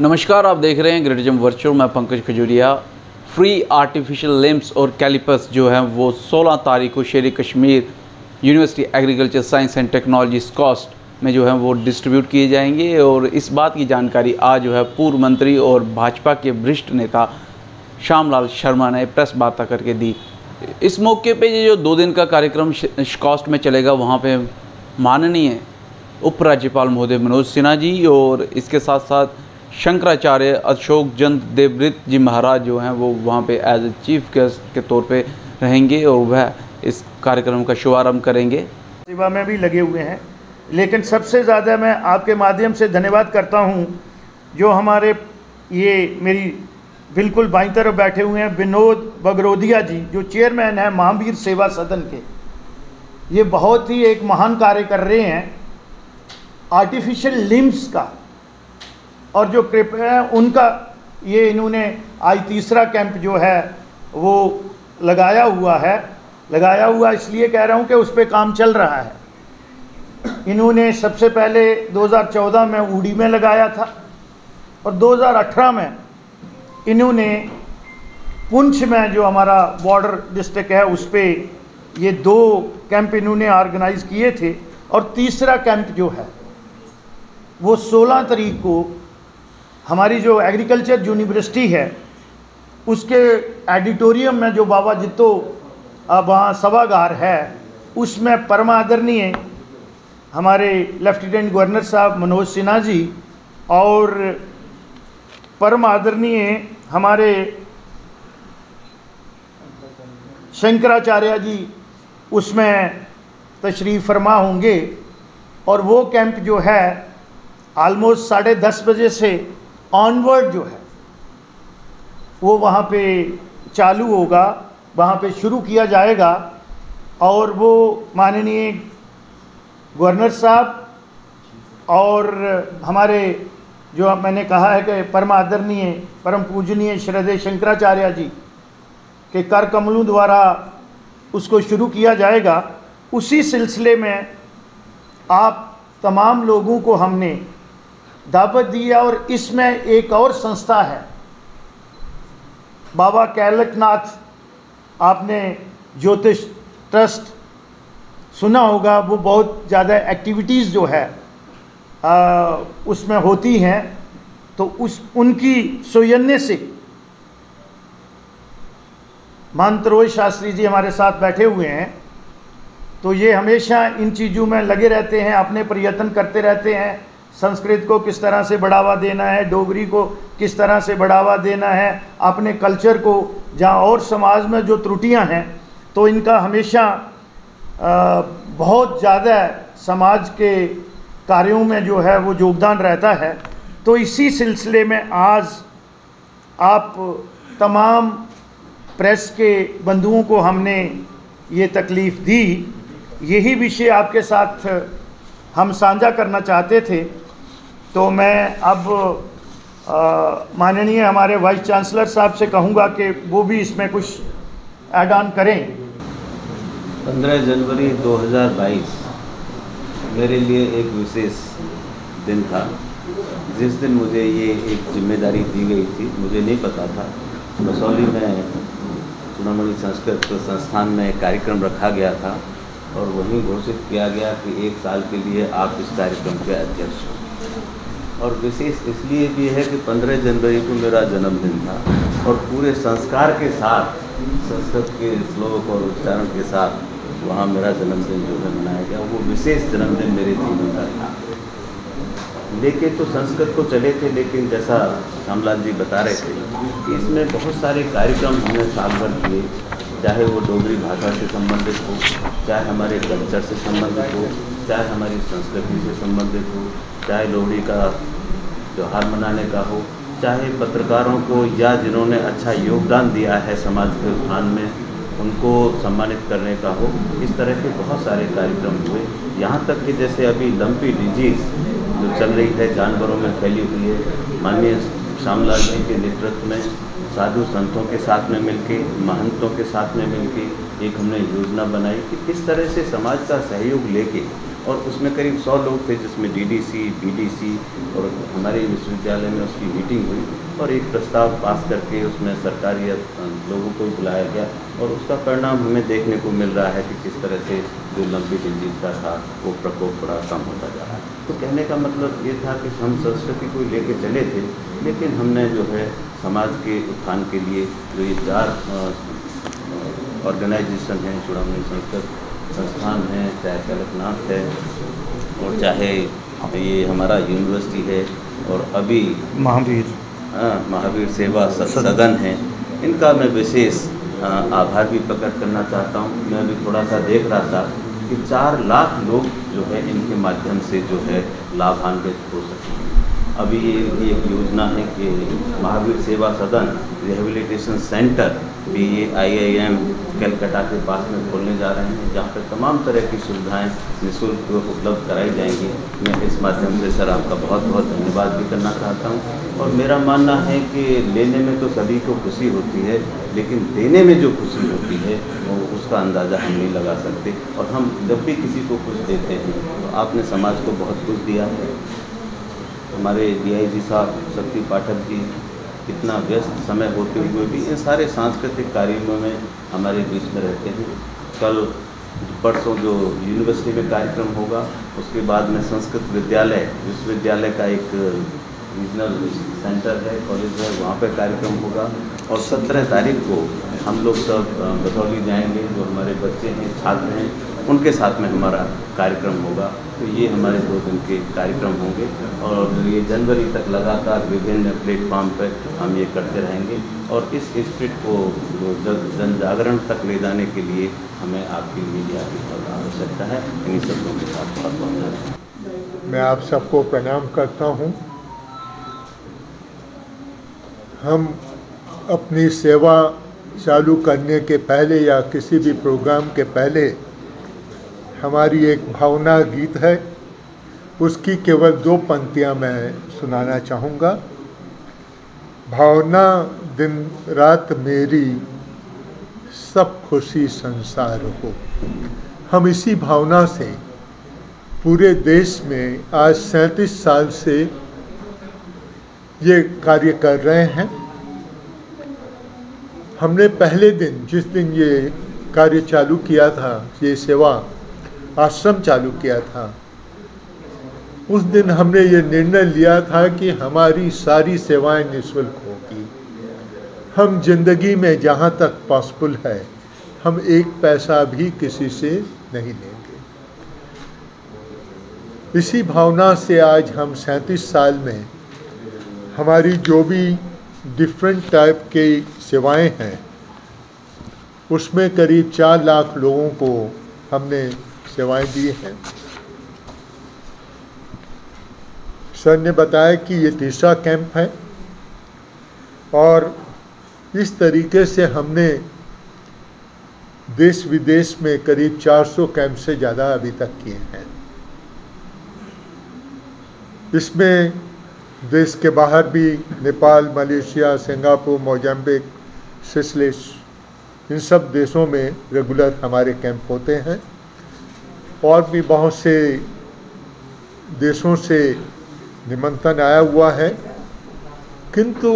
नमस्कार, आप देख रहे हैं ग्रेडिज्म वर्चुअल। मैं Pankaj Khajuria. Free artificial limbs और कैलिपर्स जो हैं वो 16 तारीख को Sher Kashmir university agriculture science and technology SKUAST में जो है वो डिस्ट्रीब्यूट किए जाएंगे। और इस बात की जानकारी आज जो है पूर्व मंत्री और भाजपा के वरिष्ठ नेता श्यामलाल शर्मा ने प्रेस वार्ता करके दी। इस मौके पे ये जो 2 दिन का कार्यक्रम स्कॉस्ट में चलेगा, वहाँ पे माननीय उपराज्यपाल महोदय मनोज सिन्हा जी और इसके साथ साथ शंकराचार्य अशोक चंद्र देवव्रत जी महाराज जो हैं वो वहाँ पे एज ए चीफ गेस्ट के तौर पे रहेंगे और वह इस कार्यक्रम का शुभारंभ करेंगे। सेवा में भी लगे हुए हैं, लेकिन सबसे ज़्यादा मैं आपके माध्यम से धन्यवाद करता हूँ जो हमारे ये मेरी बिल्कुल बाईं तरफ बैठे हुए हैं विनोद बगरोदिया जी, जो चेयरमैन हैं महावीर सेवा सदन के। ये बहुत ही एक महान कार्य कर रहे हैं आर्टिफिशियल लिम्स का, और जो कृपया है उनका ये इन्होंने आज तीसरा कैंप जो है वो लगाया हुआ इसलिए कह रहा हूँ कि उस पर काम चल रहा है। इन्होंने सबसे पहले 2014 में ऊडी में लगाया था और 2018 में इन्होंने पुंछ में जो हमारा बॉर्डर डिस्ट्रिक्ट है उस पर ये 2 कैंप इन्होंने ऑर्गेनाइज किए थे। और तीसरा कैंप जो है वो 16 तारीख को हमारी जो एग्रीकल्चर यूनिवर्सिटी है उसके एडिटोरियम में जो बाबा जित्तो वहाँ सभागार है उसमें परमादरणीय हमारे लेफ्टिनेंट गवर्नर साहब मनोज सिन्हा जी और परमादरणीय हमारे शंकराचार्य जी उसमें तशरीफ़ फरमा होंगे। और वो कैंप जो है ऑलमोस्ट 10:30 बजे से ऑनवर्ड जो है वो वहाँ पे चालू होगा, वहाँ पे शुरू किया जाएगा। और वो माननीय गवर्नर साहब और हमारे जो मैंने कहा है कि परम आदरणीय परम पूजनीय श्रद्धेय शंकराचार्य जी के कर कमलों द्वारा उसको शुरू किया जाएगा। उसी सिलसिले में आप तमाम लोगों को हमने दावत दी है। और इसमें एक और संस्था है बाबा कैलकनाथ, आपने ज्योतिष ट्रस्ट सुना होगा, वो बहुत ज़्यादा एक्टिविटीज़ जो है उसमें होती हैं। तो उनकी सौजन्य से मानतरोज शास्त्री जी हमारे साथ बैठे हुए हैं, तो ये हमेशा इन चीज़ों में लगे रहते हैं, अपने प्रयत्न करते रहते हैं। संस्कृत को किस तरह से बढ़ावा देना है, डोगरी को किस तरह से बढ़ावा देना है, अपने कल्चर को, जहाँ और समाज में जो त्रुटियां हैं तो इनका हमेशा बहुत ज़्यादा समाज के कार्यों में जो है वो योगदान रहता है। तो इसी सिलसिले में आज आप तमाम प्रेस के बंधुओं को हमने ये तकलीफ़ दी, यही विषय आपके साथ हम साझा करना चाहते थे। तो मैं अब माननीय हमारे वाइस चांसलर साहब से कहूँगा कि वो भी इसमें कुछ ऐड ऑन करें। 15 जनवरी 2022 मेरे लिए एक विशेष दिन था। जिस दिन मुझे ये एक जिम्मेदारी दी गई थी, मुझे नहीं पता था बसौली में चूड़ामणि संस्कृत संस्थान में एक कार्यक्रम रखा गया था और वहीं घोषित किया गया कि 1 साल के लिए आप इस कार्यक्रम के अध्यक्ष हो। और विशेष इसलिए भी है कि 15 जनवरी को मेरा जन्मदिन था और पूरे संस्कार के साथ, संस्कृत के श्लोक और उच्चारण के साथ वहाँ मेरा जन्मदिन जो है मनाया गया। वो विशेष जन्मदिन मेरे जीवन का था। लेके तो संस्कृत को चले थे, लेकिन जैसा श्यामलाल जी बता रहे थे कि इसमें बहुत सारे कार्यक्रम हमने साल भर किए, चाहे वो डोगरी भाषा से संबंधित हो, चाहे हमारे कल्चर से संबंधित हो, चाहे हमारी संस्कृति से संबंधित हो, चाहे लोहड़ी का त्यौहार मनाने का हो, चाहे पत्रकारों को या जिन्होंने अच्छा योगदान दिया है समाज के उत्थान में उनको सम्मानित करने का हो। इस तरह के बहुत सारे कार्यक्रम हुए। यहाँ तक कि जैसे अभी लंपी डिजीज़ जो चल रही है, जानवरों में फैली हुई है, माननीय श्यामलाल जी के नेतृत्व में साधु संतों के साथ में मिलके, महंतों के साथ में मिलके एक हमने योजना बनाई कि किस तरह से समाज का सहयोग लेके और उसमें करीब 100 लोग थे, जिसमें डीडीसी, बीडीसी और हमारे विश्वविद्यालय में उसकी मीटिंग हुई और एक प्रस्ताव पास करके उसमें सरकारी लोगों को बुलाया गया और उसका परिणाम हमें देखने को मिल रहा है कि किस तरह से जो लंबी डिजीज का था वो प्रकोप थोड़ा कम होता जा रहा है। तो कहने का मतलब ये था कि हम संस्कृति को लेके चले थे, लेकिन हमने जो है समाज के उत्थान के लिए जो ये 4 ऑर्गेनाइजेशन हैं, चूड़ामणि संस्कृत संस्थान है, चाहे कलकनाथ है और चाहे ये हमारा यूनिवर्सिटी है और अभी महावीर सेवा सदन है, इनका मैं विशेष आभार भी प्रकट करना चाहता हूँ। मैं अभी थोड़ा सा देख रहा था कि 4 लाख लोग जो है इनके माध्यम से जो है लाभान्वित हो सकें। अभी ये एक योजना है कि महावीर सेवा सदन रिहेबिलिटेशन सेंटर भी ये IIM कलकत्ता के पास में खोलने जा रहे हैं, जहाँ पर तमाम तरह की सुविधाएं निःशुल्क उपलब्ध कराई जाएंगी। मैं इस माध्यम से सर आपका बहुत बहुत धन्यवाद भी करना चाहता हूँ। और मेरा मानना है कि लेने में तो सभी को खुशी होती है, लेकिन देने में जो खुशी होती है वो उसका अंदाज़ा हम नहीं लगा सकते। और हम जब भी किसी को कुछ देते हैं तो आपने समाज को बहुत कुछ दिया है। हमारे DIG साहब शक्ति पाठक जी कितना व्यस्त समय होते हुए भी इन सारे सांस्कृतिक कार्यों में हमारे बीच में रहते हैं। कल परसों जो यूनिवर्सिटी में कार्यक्रम होगा, उसके बाद में संस्कृत विश्वविद्यालय का एक रीजनल सेंटर है, कॉलेज है, वहाँ पे कार्यक्रम होगा। और 17 तारीख को हम लोग सब बथौली जाएंगे, जो हमारे बच्चे हैं, छात्र हैं, उनके साथ में हमारा कार्यक्रम होगा। तो ये हमारे 2 दिन के कार्यक्रम होंगे और ये जनवरी तक लगातार विभिन्न प्लेटफॉर्म पर हम ये करते रहेंगे। और इस स्पिरिट को जन जागरण तक ले जाने के लिए हमें आपकी मीडिया की आवश्यकता है। इन्हीं शब्दों के साथ बहुत बहुत धन्यवाद। मैं आप सबको प्रणाम करता हूँ। हम अपनी सेवा चालू करने के पहले या किसी भी प्रोग्राम के पहले हमारी एक भावना गीत है, उसकी केवल 2 पंक्तियाँ मैं सुनाना चाहूँगा। भावना दिन रात मेरी, सब खुशी संसार हो। हम इसी भावना से पूरे देश में आज 37 साल से ये कार्य कर रहे हैं। हमने पहले दिन, जिस दिन ये कार्य चालू किया था, ये सेवा आश्रम चालू किया था, उस दिन हमने ये निर्णय लिया था कि हमारी सारी सेवाएं निःशुल्क होगी। हम जिंदगी में जहाँ तक पॉसिबल है, हम 1 पैसा भी किसी से नहीं लेंगे। इसी भावना से आज हम 37 साल में हमारी जो भी डिफरेंट टाइप की सेवाएं हैं, उसमें करीब 4 लाख लोगों को हमने सेवाएं दी हैं। सर ने बताया कि ये 3रा कैंप है और इस तरीके से हमने देश विदेश में करीब 400 कैंप से ज़्यादा अभी तक किए हैं। इसमें देश के बाहर भी नेपाल, मलेशिया, सिंगापुर, मोजाम्बिक, सिसलिस, इन सब देशों में रेगुलर हमारे कैंप होते हैं। और भी बहुत से देशों से निमंत्रण आया हुआ है। किंतु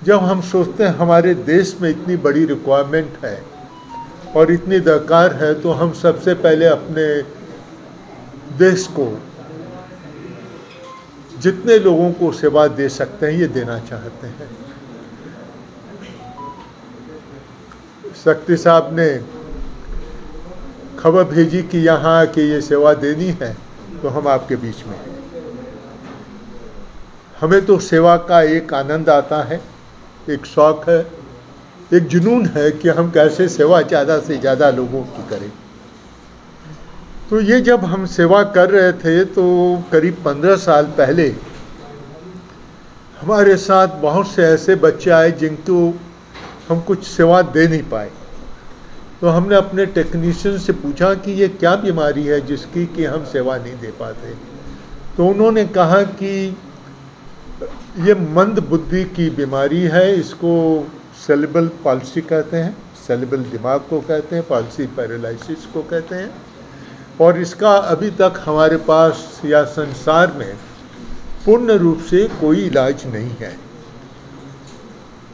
जब हम सोचते हैं हमारे देश में इतनी बड़ी रिक्वायरमेंट है और इतनी दरकार है, तो हम सबसे पहले अपने देश को जितने लोगों को सेवा दे सकते हैं, ये देना चाहते हैं। शक्ति साहब ने खबर भेजी कि यहाँ कि ये सेवा देनी है, तो हम आपके बीच में हैं। हमें तो सेवा का एक आनंद आता है, एक शौक़ है, एक जुनून है कि हम कैसे सेवा ज़्यादा से ज़्यादा लोगों की करें। तो ये जब हम सेवा कर रहे थे, तो करीब 15 साल पहले हमारे साथ बहुत से ऐसे बच्चे आए जिनको हम कुछ सेवा दे नहीं पाए। तो हमने अपने टेक्नीशियन से पूछा कि ये क्या बीमारी है जिसकी कि हम सेवा नहीं दे पाते। तो उन्होंने कहा कि ये मंद बुद्धि की बीमारी है, इसको सेरेब्रल पॉल्सी कहते हैं, सेरेब्रल दिमाग को कहते हैं, पॉल्सी पैरालिसिस को कहते हैं। और इसका अभी तक हमारे पास या संसार में पूर्ण रूप से कोई इलाज नहीं है।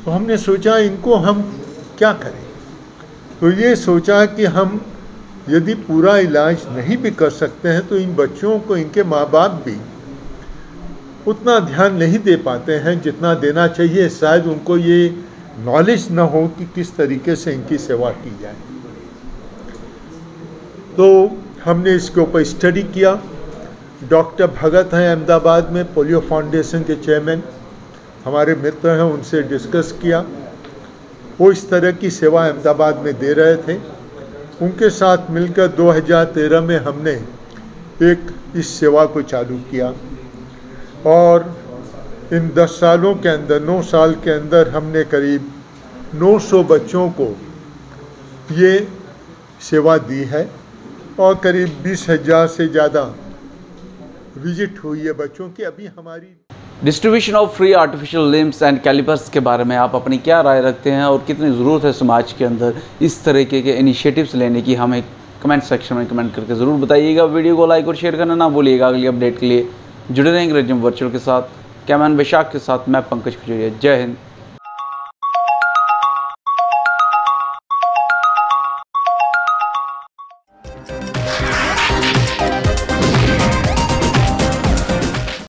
तो हमने सोचा इनको हम क्या करें। तो ये सोचा कि हम यदि पूरा इलाज नहीं भी कर सकते हैं तो इन बच्चों को, इनके माँ बाप भी उतना ध्यान नहीं दे पाते हैं जितना देना चाहिए। शायद उनको ये नॉलेज न हो कि किस तरीके से इनकी सेवा की जाए। तो हमने इसके ऊपर स्टडी किया। डॉक्टर भगत हैं अहमदाबाद में, पोलियो फाउंडेशन के चेयरमैन, हमारे मित्र हैं, उनसे डिस्कस किया। वो इस तरह की सेवा अहमदाबाद में दे रहे थे। उनके साथ मिलकर 2013 में हमने एक इस सेवा को चालू किया और इन 10 सालों के अंदर, 9 साल के अंदर हमने करीब 900 बच्चों को ये सेवा दी है और करीब 20,000 से ज़्यादा विजिट हुई है बच्चों की। अभी हमारी distribution of free artificial limbs and calipers के बारे में आप अपनी क्या राय रखते हैं और कितनी ज़रूरत है समाज के अंदर इस तरीके के इनिशिएटिव्स लेने की? हमें कमेंट सेक्शन में कमेंट करके ज़रूर बताइएगा। वीडियो को लाइक और शेयर करना ना भूलिएगा। अगली अपडेट के लिए जुड़े रहेंगे रिजम वर्चुअल के साथ। कैमरामैन वैशाख के साथ मैं पंकज खजूरिया। जय हिंद।